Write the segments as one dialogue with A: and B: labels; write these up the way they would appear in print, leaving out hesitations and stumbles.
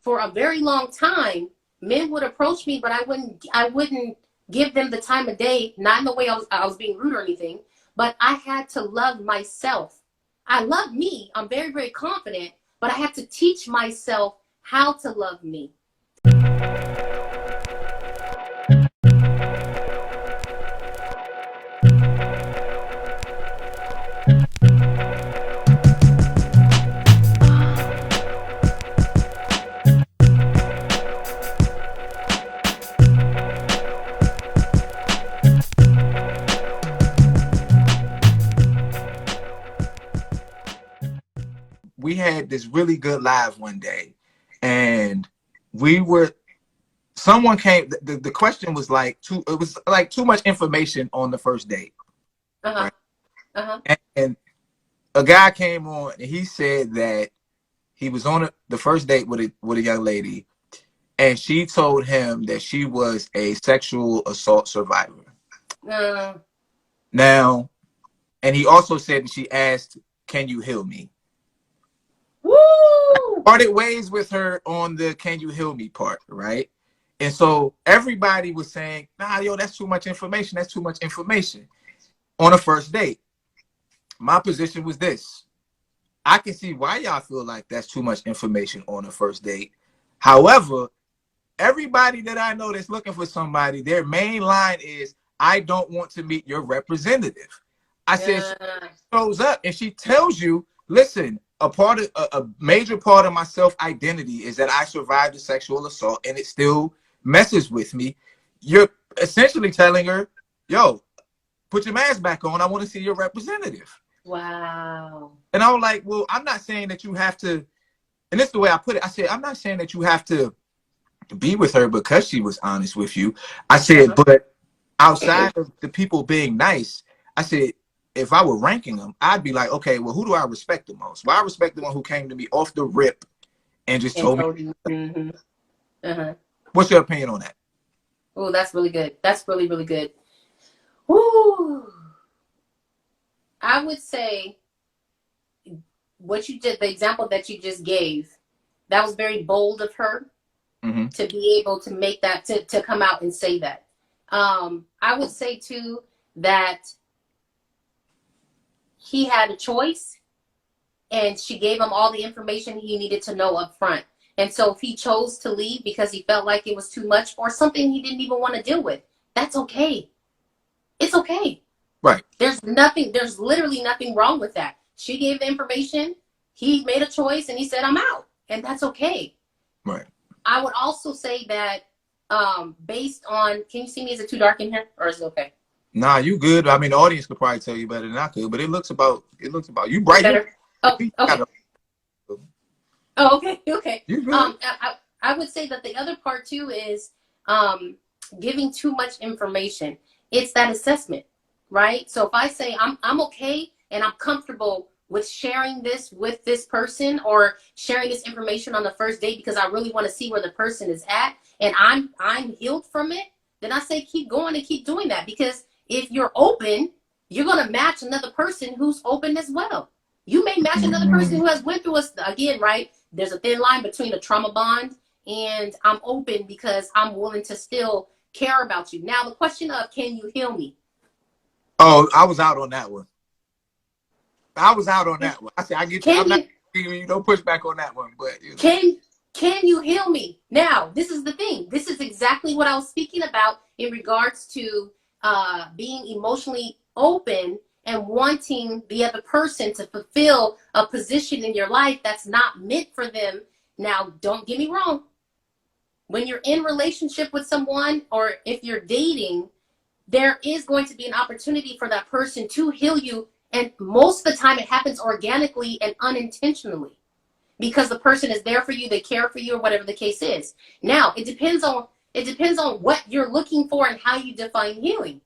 A: for a very long time, men would approach me, but I wouldn't give them the time of day, not in the way I was being rude or anything, but I had to love myself. I love me. I'm very, very confident, but I had to teach myself how to love me.
B: We had this really good live one day, and someone came, the question was like it was like too much information on the first date.
A: Uh-huh.
B: Right?
A: Uh-huh.
B: And a guy came on and he said that he was on the first date with a young lady, and she told him that she was a sexual assault survivor. Now, and he also said that she asked, "Can you heal me?"
A: Woo!
B: Parted ways with her on the "Can you heal me" part, right? And so everybody was saying, "Nah, yo, that's too much information. That's too much information on a first date." My position was this: I can see why y'all feel like that's too much information on a first date. However, everybody that I know that's looking for somebody, their main line is, "I don't want to meet your representative." I said, she shows up and she tells you, "Listen, a major part of my self-identity is that I survived a sexual assault and it still messes with me." You're essentially telling her, "Yo, put your mask back on. I want to see your representative."
A: Wow.
B: And I was like, well, I'm not saying that you have to, and this is the way I put it. I said, I'm not saying that you have to be with her because she was honest with you. I said, but outside of the people being nice, I said, if I were ranking them, I'd be like, okay, well, who do I respect the most? Well, I respect the one who came to me off the rip and just told me. What's your opinion on that?
A: Oh, that's really good. That's really, really good. Woo. I would say what you did, the example that you just gave, that was very bold of her to be able to make that, to come out and say that. I would say too that he had a choice and she gave him all the information he needed to know up front. And so if he chose to leave because he felt like it was too much or something he didn't even want to deal with, that's okay. It's okay.
B: Right.
A: There's literally nothing wrong with that. She gave the information, he made a choice, and he said, "I'm out." And that's okay.
B: Right.
A: I would also say that based on, can you see me? Is it too dark in here or is it okay?
B: Nah, you good. I mean, the audience could probably tell you better than I could, but it looks about you bright.
A: Better. Oh, okay. Oh, okay. Okay. I would say that the other part too is giving too much information. It's that assessment, right? So if I say I'm okay and I'm comfortable with sharing this with this person or sharing this information on the first date because I really want to see where the person is at and I'm healed from it, then I say keep going and keep doing that, because if you're open, you're going to match another person who's open as well. You may match another person who has went through us again, right? There's a thin line between a trauma bond and I'm open because I'm willing to still care about you. Now the question of, can you heal me?
B: Oh, I was out on that one. I said, I get you. I'm not giving you no pushback on that one, but you know.
A: Can you heal me? Now, this is the thing. This is exactly what I was speaking about in regards to being emotionally open and wanting the other person to fulfill a position in your life that's not meant for them. Now, don't get me wrong. When you're in relationship with someone or if you're dating, there is going to be an opportunity for that person to heal you. And most of the time it happens organically and unintentionally because the person is there for you, they care for you, or whatever the case is. Now, it depends on what you're looking for and how you define healing.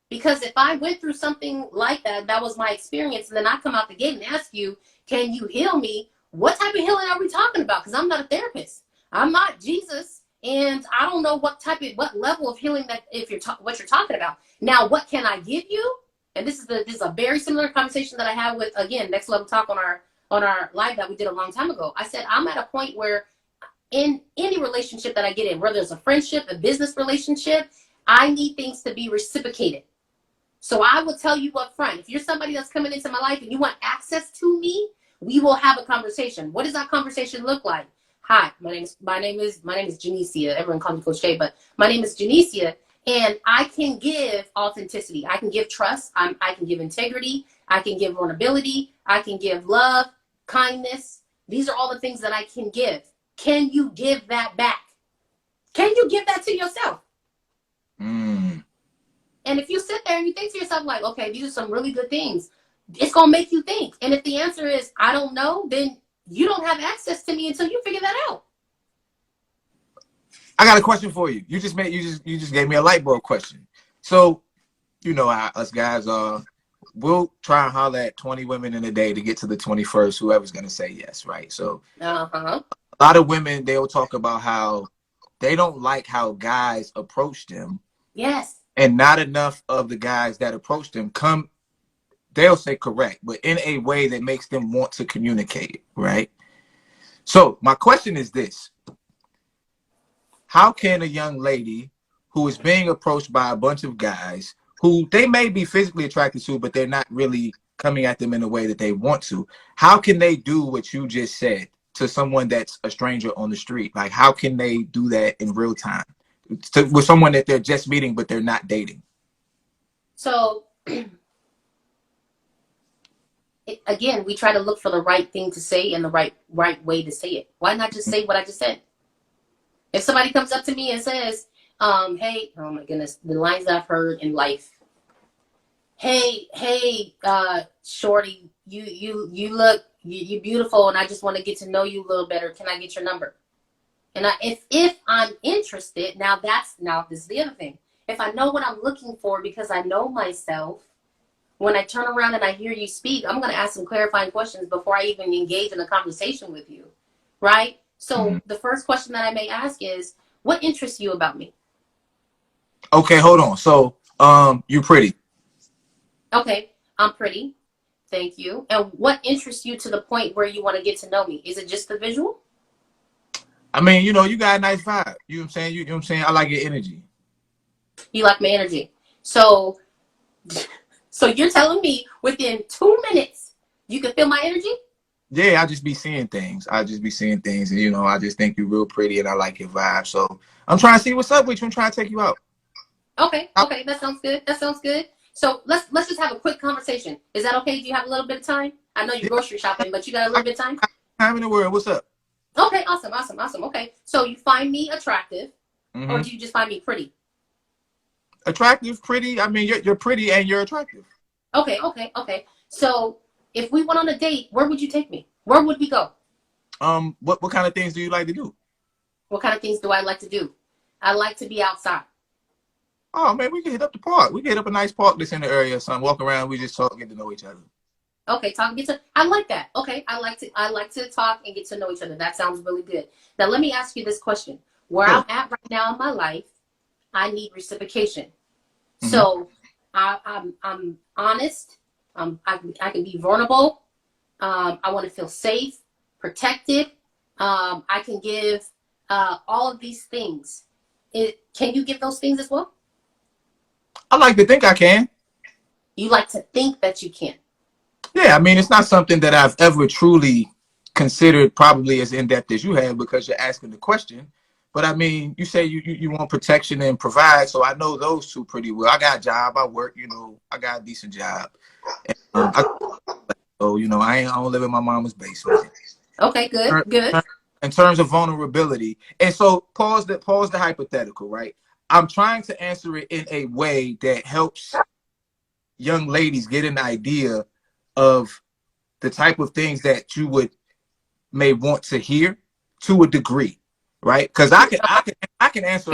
A: Because if I went through something like that, that was my experience, and then I come out the gate and ask you, can you heal me? What type of healing are we talking about? Because I'm not a therapist. I'm not Jesus. And I don't know what level of healing that what you're talking about. Now, what can I give you? And this is a very similar conversation that I had with, again, Next Level Talk on our live that we did a long time ago. I said, I'm at a point where in any relationship that I get in, whether it's a friendship, a business relationship, I need things to be reciprocated. So I will tell you up front, if you're somebody that's coming into my life and you want access to me, we will have a conversation. What does that conversation look like? Hi, my name is Janecia. Everyone calls me Coach J, but my name is Janecia, and I can give authenticity. I can give trust. I can give integrity. I can give vulnerability. I can give love, kindness. These are all the things that I can give. Can you give that back? Can you give that to yourself?
B: Mm.
A: And if you sit there and you think to yourself, like, okay, these are some really good things, it's going to make you think. And if the answer is, I don't know, then you don't have access to me until you figure that out.
B: I got a question for you. You just gave me a light bulb question. So, you know how us guys are. We'll try and holler at 20 women in a day to get to the 21st, whoever's going to say yes, right? So a lot of women, they'll talk about how they don't like how guys approach them.
A: Yes.
B: And not enough of the guys that approach them come, they'll say correct, but in a way that makes them want to communicate, right? So my question is this. How can a young lady who is being approached by a bunch of guys who they may be physically attracted to, but they're not really coming at them in a way that they want to, how can they do what you just said to someone that's a stranger on the street? Like, how can they do that in real time with someone that they're just meeting, but they're not dating?
A: So again, we try to look for the right thing to say and the right way to say it. Why not just say what I just said? If somebody comes up to me and says, hey, oh my goodness, the lines that I've heard in life. Hey, shorty, you look, you're beautiful, and I just want to get to know you a little better. Can I get your number? And if I'm interested, now this is the other thing. If I know what I'm looking for because I know myself, when I turn around and I hear you speak, I'm going to ask some clarifying questions before I even engage in a conversation with you, right? So the first question that I may ask is, what interests you about me?
B: Okay, hold on. So, you're pretty.
A: Okay, I'm pretty. Thank you. And what interests you to the point where you want to get to know me? Is it just the visual?
B: I mean, you know, you got a nice vibe. You know what I'm saying? You know what I'm saying? I like your energy.
A: You like my energy. So you're telling me within 2 minutes you can feel my energy?
B: Yeah, I just be seeing things. And you know, I just think you're real pretty, and I like your vibe. So I'm trying to see what's up with you. I'm trying to take you out.
A: Okay, that sounds good. So let's just have a quick conversation. Is that okay? Do you have a little bit of time? I know you're grocery shopping, but you got a little bit of time?
B: Time in the world. What's up?
A: Okay, awesome. Okay, so you find me attractive, or do you just find me pretty?
B: Attractive, pretty. I mean, you're pretty and you're attractive.
A: Okay. So if we went on a date, where would you take me? Where would we go?
B: What kind of things do you like to do?
A: What kind of things do I like to do? I like to be outside.
B: Oh man, we can hit up the park. We can hit up a nice park that's in the area or something. Walk around, we just talk, get to know each other.
A: Okay, I like that. Okay, I like to talk and get to know each other. That sounds really good. Now let me ask you this question. Where I'm at right now in my life, I need reciprocation. So I'm honest. I can be vulnerable. I want to feel safe, protected. I can give all of these things. Can you give those things as well?
B: I like to think I can.
A: You like to think that you can.
B: Yeah, I mean, it's not something that I've ever truly considered probably as in-depth as you have because you're asking the question. But I mean, you say you want protection and provide, so I know those two pretty well. I got a job, I work, you know, I got a decent job. And, so, you know, I don't live in my mama's basement.
A: Okay, good.
B: In terms of vulnerability. And so pause the hypothetical, right? I'm trying to answer it in a way that helps young ladies get an idea of the type of things that you may want to hear to a degree, right? Because I can answer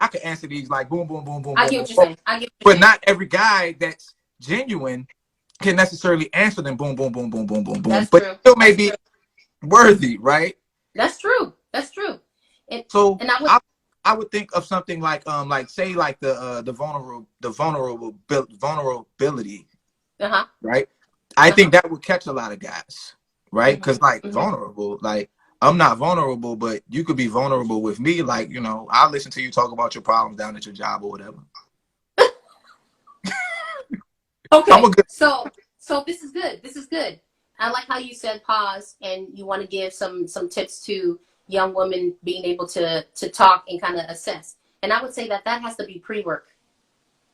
B: I can answer these like boom, boom, boom, boom,
A: I
B: boom,
A: get
B: boom,
A: what you're
B: boom.
A: saying. I get what you're
B: But
A: saying.
B: not every guy that's genuine can necessarily answer them boom, boom, boom, boom, boom, boom, boom.
A: That's
B: But
A: true.
B: still may be worthy, right?
A: That's true.
B: So
A: And
B: I would think of something like say like the vulnerability, right? I think that would catch a lot of guys, right? Because like vulnerable, like I'm not vulnerable, but you could be vulnerable with me. Like, you know, I'll listen to you talk about your problems down at your job or whatever. I'm a
A: Okay,
B: good.
A: so this is good. This is good. I like how you said pause, and you want to give some tips to young women being able to talk and kind of assess. And I would say that that has to be pre-work.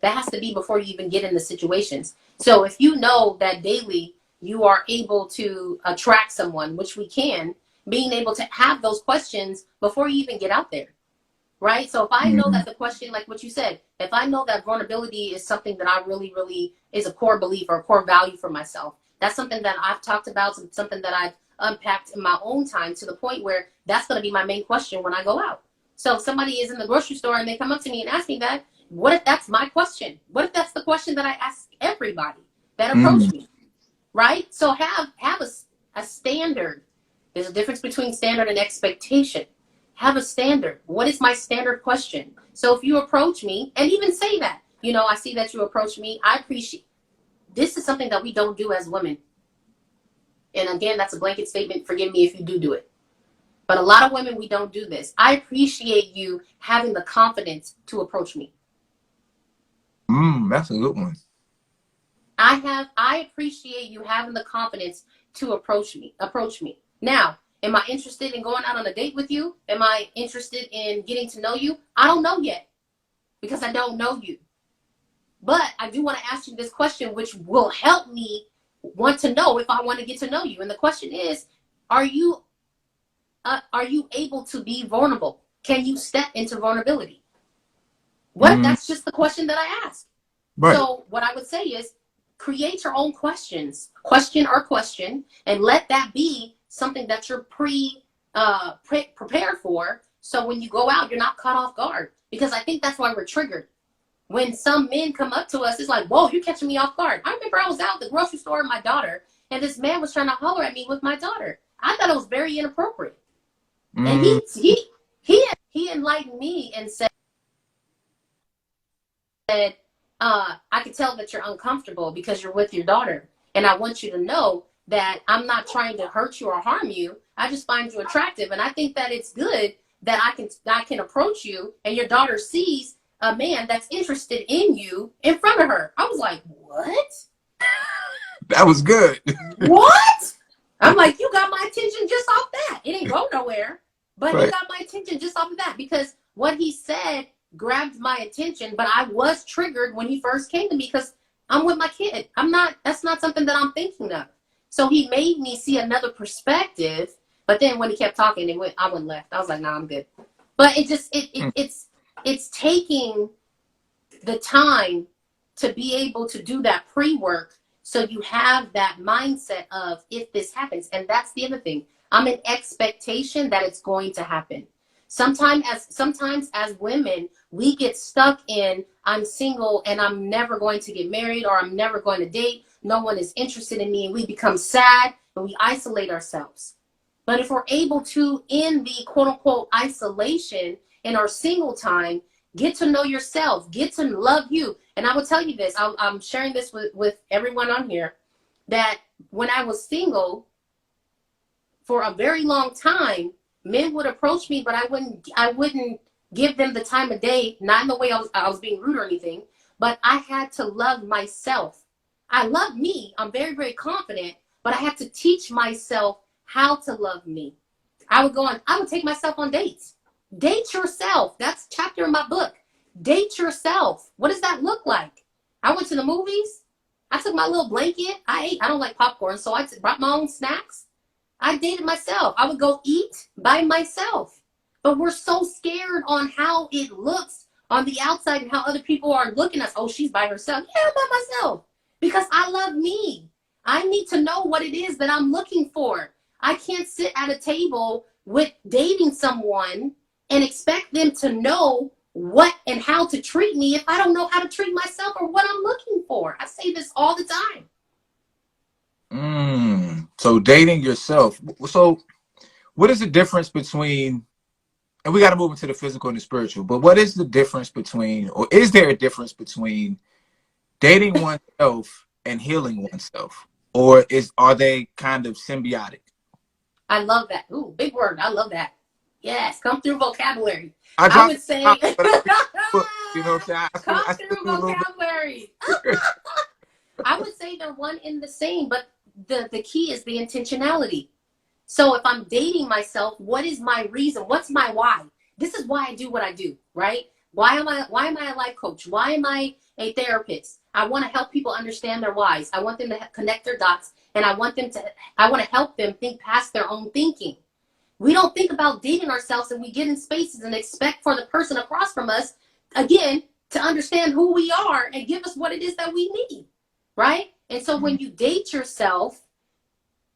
A: That has to be before you even get in the situations. So if you know that daily you are able to attract someone, which we can, being able to have those questions before you even get out there, right? So if I know
B: Mm,
A: that the question, like what you said, if I know that vulnerability is something that I really, really is a core belief or a core value for myself, that's something that I've talked about, something that I've unpacked in my own time to the point where that's going to be my main question when I go out. So if somebody is in the grocery store and they come up to me and ask me that, what if that's my question? What if that's the question that I ask everybody that approach
B: mm,
A: me, right? So have a standard. There's a difference between standard and expectation. Have a standard. What is my standard question? So if you approach me and even say that, you know, I see that you approach me, I appreciate. This is something that we don't do as women. And again, that's a blanket statement. Forgive me if you do it. But a lot of women, we don't do this. I appreciate you having the confidence to approach me.
B: that's a good one.
A: I appreciate you having the confidence to approach me. Approach me. Now, am I interested in going out on a date with you? Am I interested in getting to know you? I don't know yet because I don't know you. But I do want to ask you this question, which will help me want to know if I want to get to know you. And the question is, are you able to be vulnerable? Can you step into vulnerability? What if
B: Mm,
A: that's just the question that I ask?
B: right.
A: So what I would say is create your own questions, question, and let that be something that you're prepared for. So when you go out, you're not caught off guard. Because I think that's why we're triggered. When some men come up to us, it's like, whoa, you're catching me off guard. I remember I was out at the grocery store with my daughter, and this man was trying to holler at me with my daughter. I thought it was very inappropriate. And
B: Mm,
A: he enlightened me and said, I can tell that you're uncomfortable because you're with your daughter. And I want you to know that I'm not trying to hurt you or harm you. I just find you attractive. And I think that it's good that I can approach you and your daughter sees a man that's interested in you in front of her. I was like, what?
B: that was good.
A: What? I'm like, you got my attention just off that. It ain't go nowhere. But you
B: Right.
A: got my attention just off of that because what he said grabbed my attention. But I was triggered when he first came to me because I'm with my kid. That's not something that I'm thinking of. So he made me see another perspective. But then when he kept talking, I went left. I was like, nah, I'm good. But it just,
B: Mm,
A: it's taking the time to be able to do that pre-work so you have that mindset of if this happens. And that's the other thing. I'm in expectation that it's going to happen. Sometimes as women, we get stuck in I'm single and I'm never going to get married or I'm never going to date. No one is interested in me and we become sad and we isolate ourselves. But if we're able to, in the quote unquote isolation in our single time, get to know yourself, get to love you. And I will tell you this, I'm sharing this with everyone on here, that when I was single for a very long time, men would approach me, but I wouldn't give them the time of day, not in the way I was being rude or anything, but I had to love myself. I love me. I'm very, very confident, but I had to teach myself how to love me. I would take myself on dates. Date yourself. That's a chapter in my book. Date yourself. What does that look like? I went to the movies. I took my little blanket. I ate. I don't like popcorn, so I brought my own snacks. I dated myself. I would go eat by myself. But we're so scared on how it looks on the outside and how other people are looking at us. Oh, she's by herself. Yeah, I'm by myself. Because I love me. I need to know what it is that I'm looking for. I can't sit at a table with dating someone and expect them to know what and how to treat me if I don't know how to treat myself or what I'm looking for. I say this all the time.
B: So dating yourself. So what is the difference between, and we got to move into the physical and the spiritual, but what is the difference between, or is there a difference between dating oneself and healing oneself? Or are they kind of symbiotic?
A: I love that. Ooh, big word. I love that. Yes, come through vocabulary.
B: I
A: I
B: dropped
A: would
B: it,
A: say
B: but you know what I'm saying?
A: come
B: I still
A: through
B: do a little bit.
A: vocabulary. I would say they're one in the same, but the key is the intentionality. So if I'm dating myself, what is my reason? What's my why? This is why I do what I do, right? Why am I a life coach? Why am I a therapist? I want to help people understand their whys. I want them to connect their dots, and I want to help them think past their own thinking. We don't think about dating ourselves, and we get in spaces and expect for the person across from us, again, to understand who we are and give us what it is that we need, right? And so when you date yourself,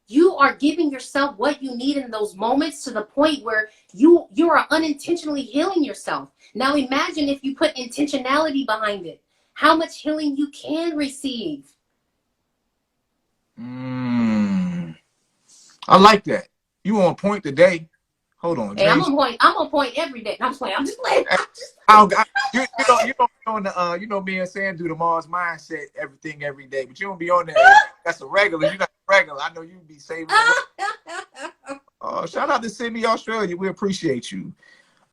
A: you are giving yourself what you need in those moments to the point where you are unintentionally healing yourself. Now imagine if you put intentionality behind it, how much healing you can receive.
B: I like that. You on point today. Hold on,
A: Hey, I'm
B: James.
A: on point. I'm on point every day. I'm playing. I'm just playing.
B: I,
A: I'm just
B: I
A: playing.
B: don't, I, you know on the you know me and Sam do the Mars mindset everything every day, but you don't be on there. That's a regular. You're not a regular. I know you be saving away. Shout out to Sydney, Australia. We appreciate you.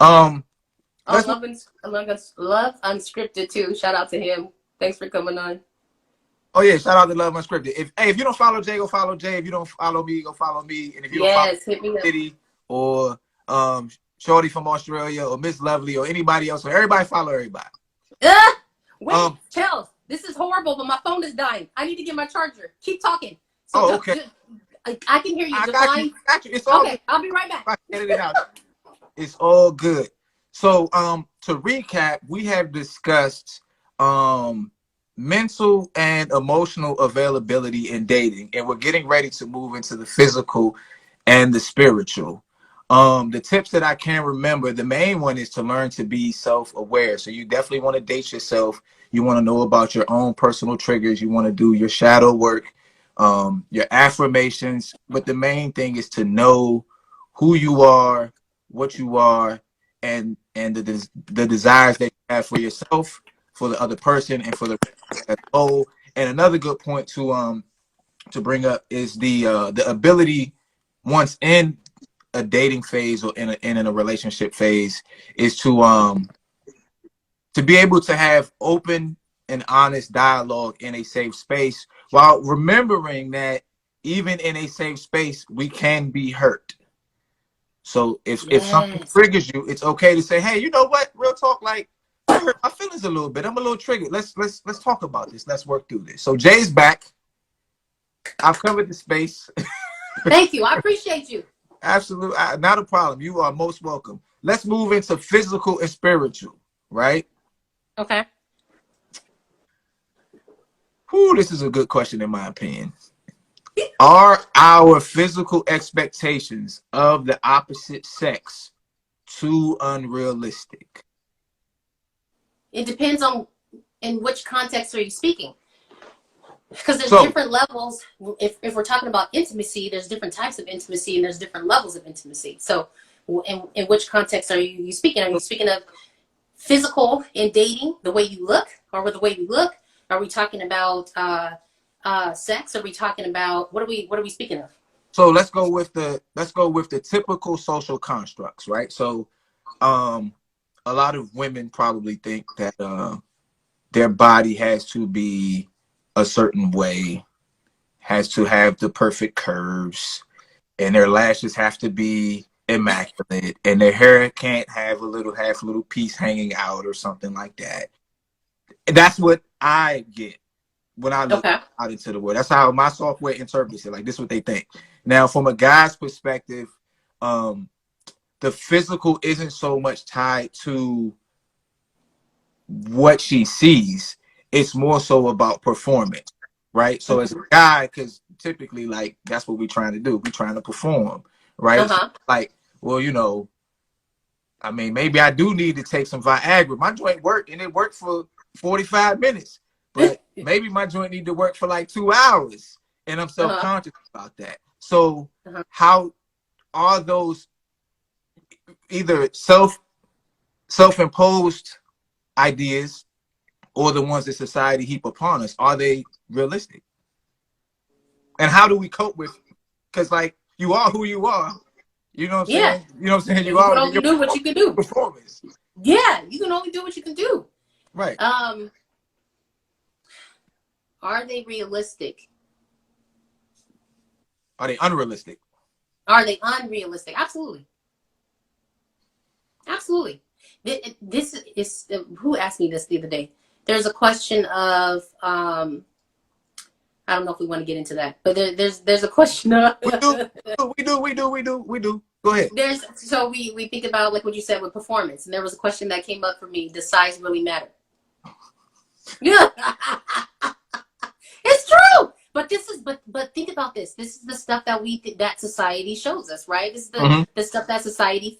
B: Um,
A: Oh,
B: let's
A: love unscripted too. Shout out to him. Thanks for coming on.
B: Oh yeah, shout out to Love Unscripted. If you don't follow Jay, go follow Jay. If you don't follow me, go follow me. And if you don't follow
A: Yes, hit me up.
B: City or Shorty from Australia or Miss Lovely or anybody else, or everybody follow everybody.
A: Uh, Wait,
B: Um.
A: Chels, this is horrible, but my phone is dying. I need to get my charger. Keep talking. So
B: Oh, okay.
A: I can hear you.
B: I got you.
A: Define.
B: I got you. It's all good.
A: Okay, I'll be right back.
B: I edit it out. It's all good. So, to recap, we have discussed mental and emotional availability in dating, and we're getting ready to move into the physical and the spiritual. The tips that I can remember, the main one is to learn to be self-aware. So you definitely want to date yourself. You want to know about your own personal triggers. You want to do your shadow work, your affirmations. But the main thing is to know who you are, what you are, and the desires that you have for yourself, for the other person, and for the whole. And another good point to bring up is the ability once in a dating phase or in a relationship phase is to be able to have open and honest dialogue in a safe space while remembering that even in a safe space we can be hurt. So if something
A: Yes.
B: triggers you, it's okay to say, hey, you know what? Real talk, like that hurt my feelings a little bit. I'm a little triggered. Let's talk about this. Let's work through this. So Jay's back. I've covered the space.
A: Thank you. I appreciate you.
B: Absolutely, not a problem. You are most welcome. Let's move into physical and spiritual, right?
A: Okay.
B: Whew, this is a good question in my opinion. Are our physical expectations of the opposite sex too unrealistic?
A: It depends on in which context are you speaking. Because there's
B: So,
A: different levels. If we're talking about intimacy, there's different types of intimacy and there's different levels of intimacy. So in which context are you speaking? Are you speaking of physical in dating, the way you look, or the way we look? Are we talking about sex? Are we talking about what are we speaking of?
B: so let's go with the typical social constructs, right? So, um, a lot of women probably think that their body has to be a certain way, has to have the perfect curves, and their lashes have to be immaculate, and their hair can't have a little piece hanging out or something like that. That's what I get when I look
A: Okay.
B: out into the world. That's how my software interprets it. Like this is what they think. Now, from a guy's perspective, um, the physical isn't so much tied to what she sees. It's more so about performance, right? So as a guy, because typically, like that's what we're trying to do. We're trying to perform, right? So
A: Uh-huh.
B: like, well, I mean, maybe I do need to take some Viagra. My joint worked, and it worked for 45 minutes, but maybe my joint need to work for like 2 hours, and I'm
A: Uh-huh.
B: self-conscious about that. So
A: Uh-huh.
B: how are those either self-imposed ideas or the ones that society heap upon us, are they realistic? And how do we cope with? Because like you are who you are. You know what I'm
A: Yeah.
B: saying? You know what I'm saying?
A: And
B: You
A: you can
B: are
A: only
B: your
A: do what you can do.
B: performance.
A: Yeah, you can only do what you can do.
B: Right.
A: Are they realistic?
B: Are they unrealistic?
A: Are they unrealistic? Absolutely. Absolutely. This is who asked me this the other day. There's a question of I don't know if we want to get into that, but there's a question of
B: We do. We do. Go ahead.
A: there's so we think about like what you said with performance, and there was a question that came up for me: does size really matter? Yeah, it's true. But this is but think about this. This is the stuff that that society shows us, right? This is
B: Mm-hmm.
A: the stuff that society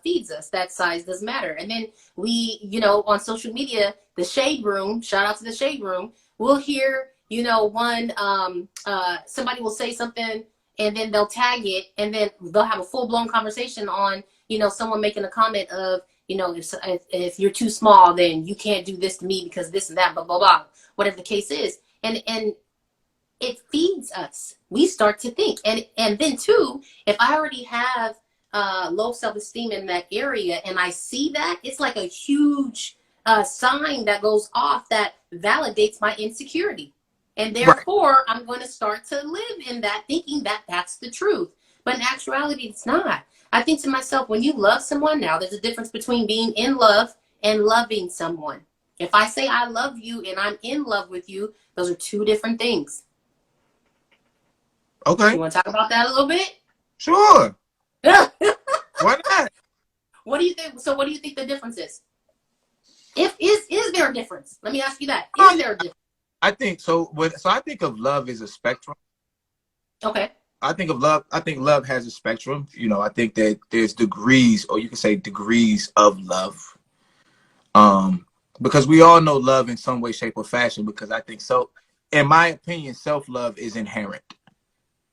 A: feeds us. That size does matter, and then we, on social media, the shade room. Shout out to the shade room. We'll hear, one somebody will say something, and then they'll tag it, and then they'll have a full blown conversation on, someone making a comment of, if you're too small, then you can't do this to me because this and that, blah blah blah, whatever the case is, and it feeds us. We start to think, and then too, if I already have low self-esteem in that area, and I see that, it's like a huge sign that goes off that validates my insecurity, and
B: Right.
A: therefore I'm going to start to live in that, thinking that that's the truth. But in actuality, it's not. I think to myself, when you love someone, now there's a difference between being in love and loving someone. If I say I love you and I'm in love with you, those are two different things.
B: Okay.
A: You want to talk about that a little bit?
B: Sure.
A: Yeah.
B: Why not?
A: What do you think? So, what do you think the difference is? Is there a difference? Let me ask you that. Is there a difference?
B: I think so. So I think of love as a spectrum.
A: Okay.
B: I think love has a spectrum. I think that there's degrees, or you can say degrees of love. Because we all know love in some way, shape, or fashion. Because I think so. In my opinion, self-love is inherent,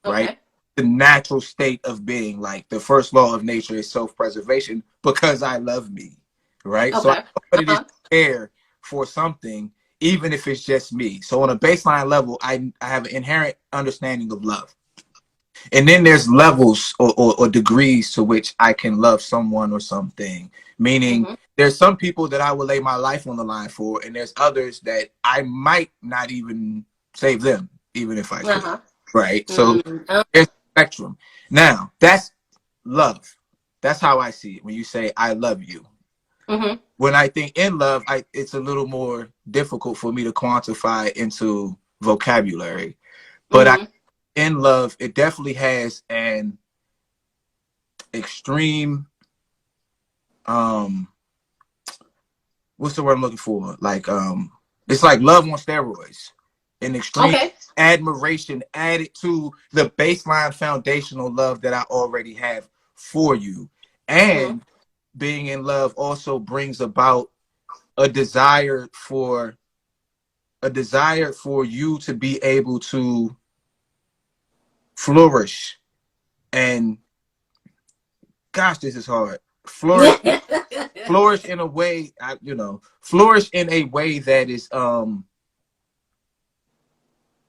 B: right?
A: Okay.
B: The natural state of being, like the first law of nature is self-preservation, because I love me, right? So I
A: Okay.
B: know what it is
A: Uh-huh.
B: to care for something, even if it's just me. So on a baseline level, I have an inherent understanding of love. And then there's levels, or degrees to which I can love someone or something. Meaning,
A: Mm-hmm.
B: there's some people that I will lay my life on the line for, and there's others that I might not even save them, even if I could.
A: Uh-huh.
B: Right? So
A: Mm-hmm.
B: there's a spectrum. Now, that's love. That's how I see it when you say I love you.
A: Mm-hmm.
B: When I think in love, it's a little more difficult for me to quantify into vocabulary. But
A: Mm-hmm.
B: in love, it definitely has an extreme, what's the word I'm looking for? Like, it's like love on steroids. An extreme
A: Okay.
B: admiration added to the baseline foundational love that I already have for you.
A: Mm-hmm.
B: And being in love also brings about a desire for you to be able to flourish. And gosh, this is hard. Flourish in a way, flourish in a way that is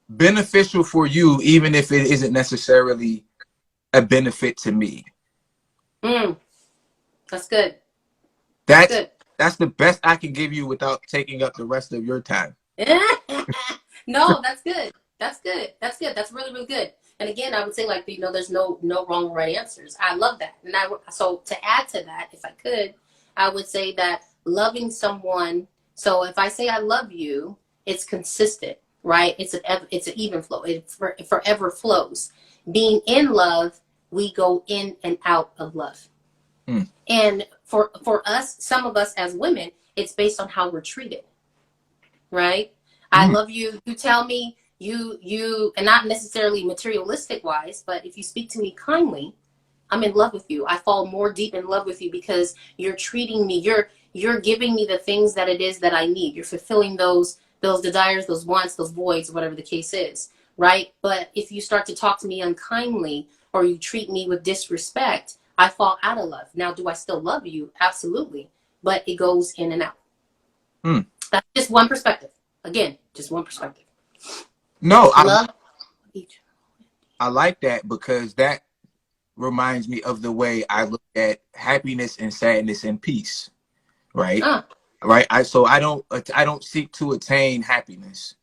B: beneficial for you, even if it isn't necessarily a benefit to me.
A: Mm. That's good. That's
B: That's
A: good.
B: that's the best I can give you without taking up the rest of your time.
A: No, that's good. That's good. That's good. That's really, really good. And again, I would say, like, there's no wrong or right answers. I love that. And so to add to that, if I could, I would say that loving someone. So if I say I love you, it's consistent, right? It's an even flow. It forever flows. Being in love, we go in and out of love.
B: Mm.
A: And for us, some of us as women, it's based on how we're treated, right? I
B: Mm.
A: love you. You tell me and not necessarily materialistic wise, but if you speak to me kindly, I'm in love with you. I fall more deep in love with you because you're treating me. You're giving me the things that it is that I need. You're fulfilling those desires, those wants, those voids, whatever the case is, right? But if you start to talk to me unkindly or you treat me with disrespect, I fall out of love. Now, do I still love you? Absolutely, but it goes in and out.
B: Mm.
A: That's just one perspective. Again, just one perspective.
B: No,
A: Love each.
B: I like that, because reminds me of the way I look at happiness and sadness and peace. Right. Right. I don't seek to attain happiness.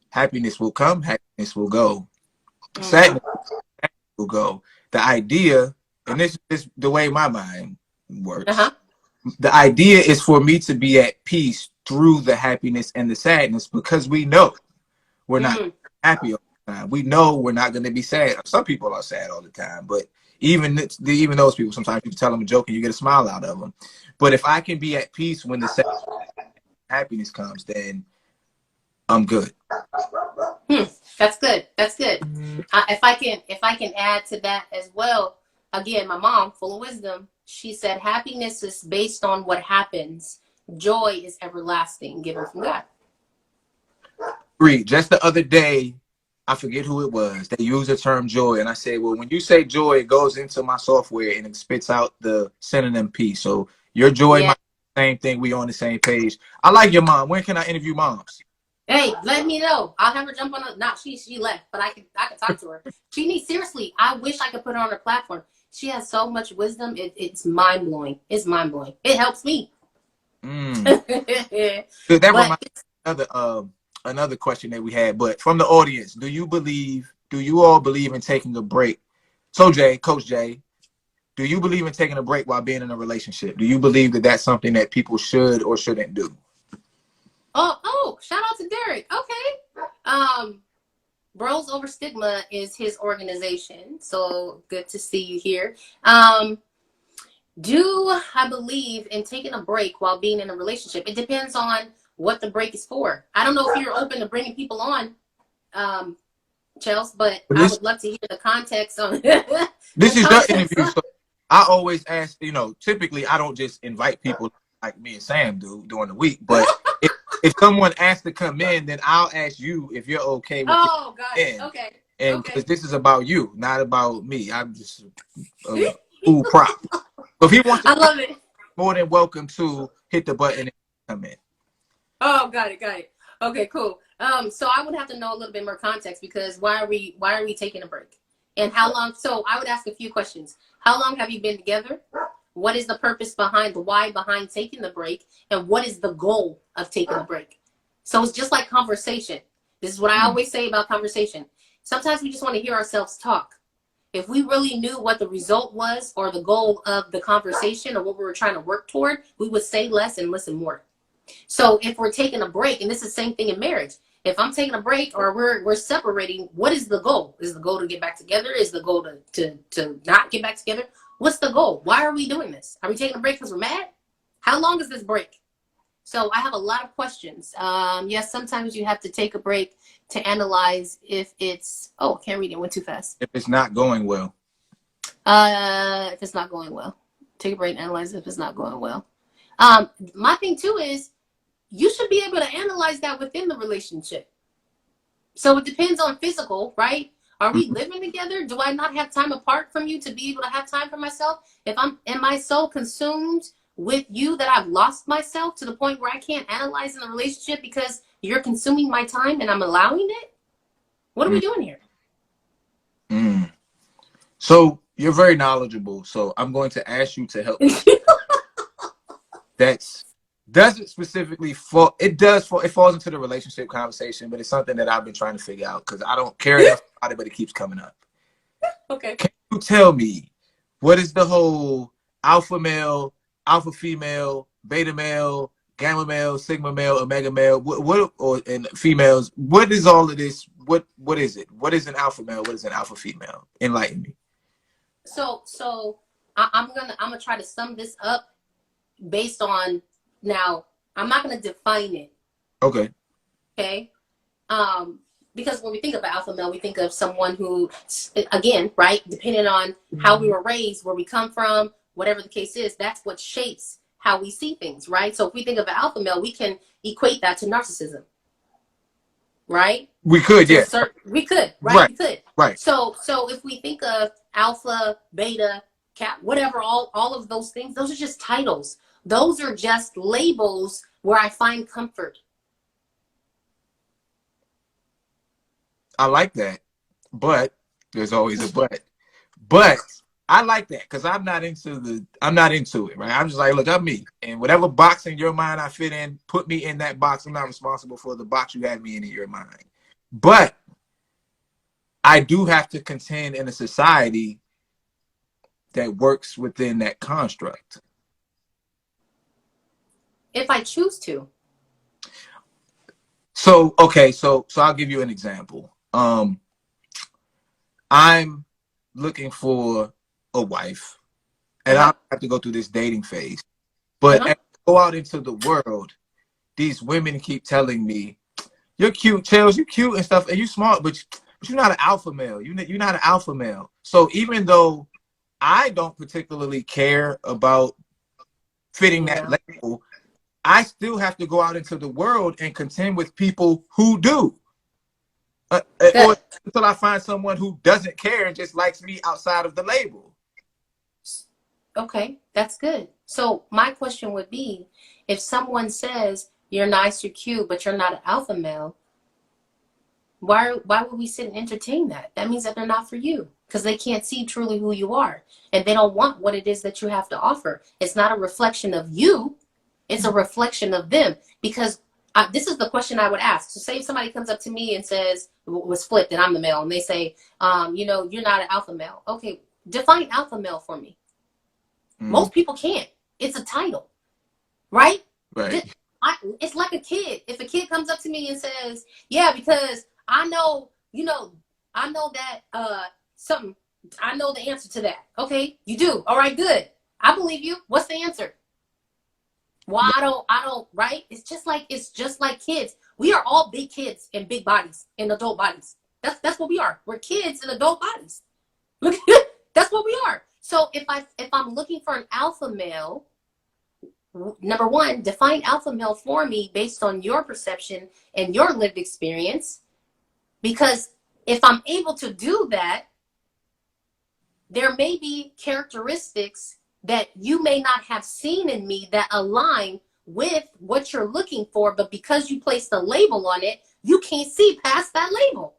B: Happiness will come. Happiness will go. Sadness will go. The idea, and this is the way my mind works. The idea is for me to be at peace through the happiness and the sadness, because we know we're not happy all the time. We know we're not going to be sad. Some people are sad all the time, but even those people, sometimes you tell them a joke and you get a smile out of them. But if I can be at peace when the happiness comes, then I'm good.
A: That's good. That's good. If I can add to that as well, again, my mom, full of wisdom, she said, happiness is based on what happens. Joy is everlasting, given from God.
B: Agreed. Just the other day, I forget who it was, they used the term joy, and I said, well, when you say joy, it goes into my software and it spits out the synonym peace. So your joy, my same thing. We on the same page. I like your mom. When can I interview moms?
A: Hey, let me know. I'll have her jump on. She left, but I can talk to her. She needs, seriously. I wish I could put her on her platform. She has so much wisdom. It's mind blowing. It's mind blowing. It helps me.
B: That reminds me of another question that we had, but from the audience, do you all believe in taking a break? So Coach Jay, do you believe in taking a break while being in a relationship? Do you believe that that's something that people should or shouldn't do?
A: Oh, shout out to Derek. Okay. Bros Over Stigma is his organization. So good to see you here. Do I believe in taking a break while being in a relationship? It depends on what the break is for. I don't know if you're open to bringing people on, Chels, but I would love to hear the context on
B: this is your interview. So I always ask, typically I don't just invite people like me and Sam do during the week, but if someone asks to come in, then I'll ask you if you're okay with
A: got it. Okay.
B: And because this is about you, not about me. I'm just a cool prop. So if he wants to,
A: I love it.
B: More than welcome to hit the button and come in.
A: Oh, got it. Okay, cool. So I would have to know a little bit more context, because why are we taking a break? And how long? So I would ask a few questions. How long have you been together? What is the purpose behind, the why behind taking the break? And what is the goal of taking the break? So it's just like conversation. This is what I always say about conversation. Sometimes we just want to hear ourselves talk. If we really knew what the result was or the goal of the conversation or what we were trying to work toward, we would say less and listen more. So if we're taking a break, and this is the same thing in marriage, if I'm taking a break or we're separating, what is the goal? Is the goal to get back together? Is the goal to not get back together? What's the goal? Why are we doing this? Are we taking a break because we're mad? How long is this break? So I have a lot of questions. Yes, sometimes you have to take a break to analyze if it's, I can't read it. Went too fast.
B: If it's not going well.
A: If it's not going well. Take a break and analyze if it's not going well. My thing too is you should be able to analyze that within the relationship. So it depends on physical, right? Are we living together? Do I not have time apart from you to be able to have time for myself? Am I so consumed with you that I've lost myself to the point where I can't analyze in the relationship because you're consuming my time and I'm allowing it? What are we doing here?
B: So you're very knowledgeable. So I'm going to ask you to help me. Doesn't specifically fall. It falls into the relationship conversation, but it's something that I've been trying to figure out because I don't care enough about it, but it keeps coming up.
A: Okay.
B: Can you tell me what is the whole alpha male, alpha female, beta male, gamma male, sigma male, omega male, and females? What is all of this? What is it? What is an alpha male? What is an alpha female? Enlighten me.
A: So I'm gonna try to sum this up based on, now I'm not gonna define it. Okay. Because when we think of alpha male, we think of someone who, again, right, depending on how we were raised, where we come from, whatever the case is, that's what shapes how we see things, right? So if we think of an alpha male, we can equate that to narcissism, right?
B: We could, yeah.
A: We could, right?
B: Right.
A: We could.
B: Right.
A: So if we think of alpha, beta, cat, whatever, all of those things, those are just titles. Those are just labels where I find comfort.
B: I like that, but there's always a but. But I like that because I'm not into it, right? I'm just like, look, I'm me, and whatever box in your mind I fit in, put me in that box. I'm not responsible for the box you have me in your mind. But I do have to contend in a society that works within that construct.
A: If I choose to.
B: So okay, so I'll give you an example. I'm looking for a wife, and I
A: Uh-huh.
B: have to go through this dating phase. But
A: Uh-huh.
B: as I go out into the world, these women keep telling me, "You're cute, Chels. You cute and stuff, and you smart, but you're not an alpha male. You're not an alpha male." So even though I don't particularly care about fitting
A: Being
B: that
A: out.
B: label, I still have to go out into the world and contend with people who do. Or
A: Good.
B: until I find someone who doesn't care and just likes me outside of the label.
A: Okay, that's good. So my question would be, if someone says you're nice, you're cute, but you're not an alpha male, why would we sit and entertain that? That means that they're not for you because they can't see truly who you are and they don't want what it is that you have to offer. It's not a reflection of you, it's a reflection of them. Because this is the question I would ask. So say if somebody comes up to me and says, was flipped and I'm the male, and they say, you're not an alpha male. Okay, define alpha male for me.
B: Mm,
A: Most people can't. It's a title, right?
B: right.
A: It's like a kid. If a kid comes up to me and says, "Yeah, because I know, I know that something. I know the answer to that." Okay, you do. All right, good. I believe you. What's the answer? Well, I don't. Right? It's just like kids. We are all big kids in big bodies, in adult bodies. That's what we are. We're kids in adult bodies. Look, that's what we are. So if I'm looking for an alpha male, number one, define alpha male for me based on your perception and your lived experience. Because if I'm able to do that, there may be characteristics that you may not have seen in me that align with what you're looking for, but because you placed a label on it, you can't see past that label.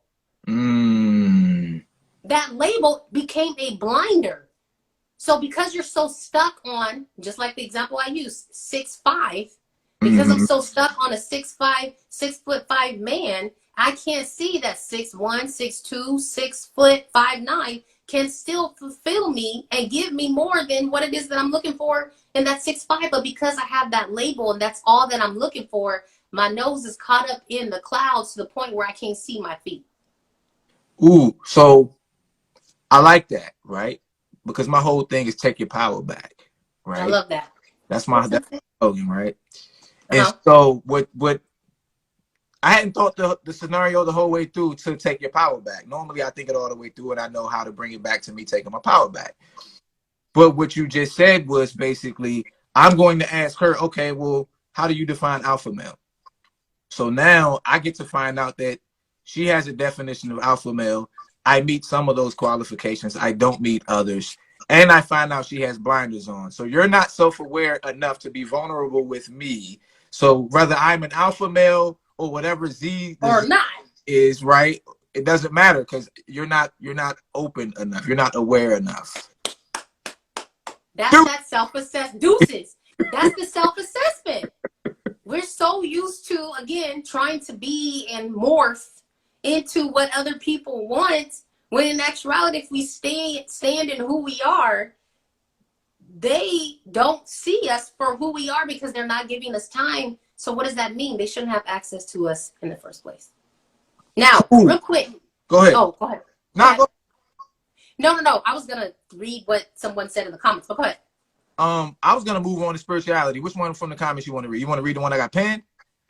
B: Mm.
A: That label became a blinder. So because you're so stuck on, just like the example I used, 6'5", because I'm
B: Mm-hmm.
A: so stuck on a 6'5", 6'5" man, I can't see that 6'1", 6'2", 6'5'9" can still fulfill me and give me more than what it is that I'm looking for in that 6'5". But because I have that label and that's all that I'm looking for, my nose is caught up in the clouds to the point where I can't see my feet.
B: Ooh, so I like that, right? Because my whole thing is take your power back,
A: I
B: right?
A: love that.
B: That's
A: Makes
B: that's
A: sense.
B: my slogan, right? And
A: Uh-huh.
B: so what I hadn't thought the scenario the whole way through to take your power back. Normally I think it all the way through and I know how to bring it back to me taking my power back. But what you just said was basically I'm going to ask her, okay, well, how do you define alpha male? So now I get to find out that she has a definition of alpha male. I meet some of those qualifications. I don't meet others. And I find out she has blinders on. So you're not self-aware enough to be vulnerable with me. So whether I'm an alpha male or whatever the
A: Or
B: Z
A: not.
B: is, right, it doesn't matter because you're not open enough. You're not aware enough.
A: That's
B: Dude.
A: that self-assess deuces. That's the self-assessment. We're so used to, again, trying to be and morph into what other people want, when in actuality, if we stand in who we are, they don't see us for who we are because they're not giving us time. So what does that mean? They shouldn't have access to us in the first place. Now,
B: Ooh,
A: real quick.
B: go ahead.
A: Oh, go ahead. Go
B: Nah,
A: ahead.
B: go.
A: No. I was going to read what someone said in the comments, but go ahead.
B: I was gonna move on to spirituality. Which one from the comments you want to read? You want to read the one I got pinned?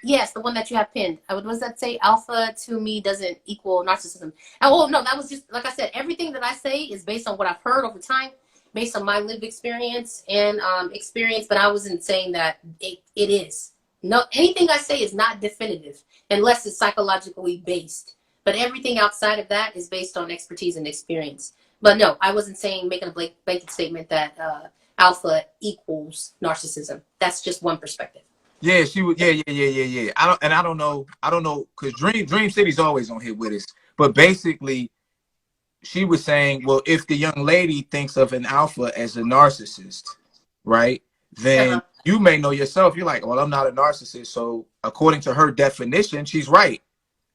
A: Yes, the one that you have pinned. What does that say? Alpha to me doesn't equal narcissism. Oh, no, that was just, like I said, everything that I say is based on what I've heard over time, based on my lived experience and experience, but I wasn't saying that it is. No, anything I say is not definitive unless it's psychologically based. But everything outside of that is based on expertise and experience. But no, I wasn't saying, making a blanket statement that alpha equals narcissism. That's just one perspective.
B: Yeah, she was. Yeah. I don't know, because Dream City's always on here with us. But basically, she was saying, well, if the young lady thinks of an alpha as a narcissist, right, then
A: Uh-huh.
B: you may know yourself. You're like, well, I'm not a narcissist. So according to her definition, she's right.